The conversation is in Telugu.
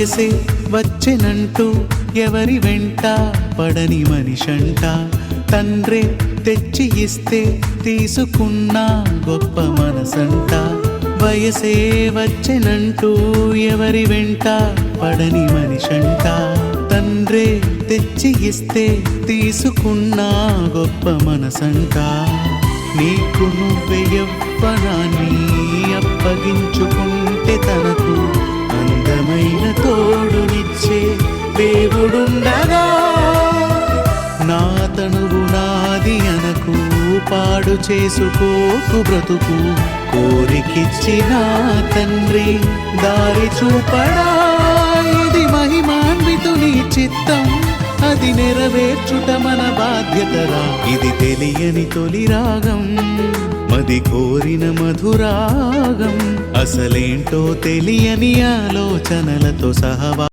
వయసే వచ్చెనంటూ ఎవరి వెంట పడని మనిషంట తండ్రే తెచ్చి ఇస్తే తీసుకున్న గొప్ప మనసంట వయసే వచ్చెనంటూ ఎవరి వెంట పడని మనిషంట తండ్రే తెచ్చి ఇస్తే తీసుకున్న గొప్ప మనసంట నీకు నువ్వే యవ్వనాన్ని అప్పగించుకుంటే తనకు అందమైన తోడునిచ్చే దేవుడుండగా నా తనువు నాది అనకు పాడు చేసుకోకు బ్రతుకు కోరికిచ్చిన తండ్రి దారి చూపడా ఇది మహిమాన్వితుని చిత్తం అది నెరవేర్చుట మన బాధ్యతరా ఇది తెలియని తొలి రాగం మది కోరిన మధురాగం అసలేంటో తెలియని ఆలోచనలతో సహవా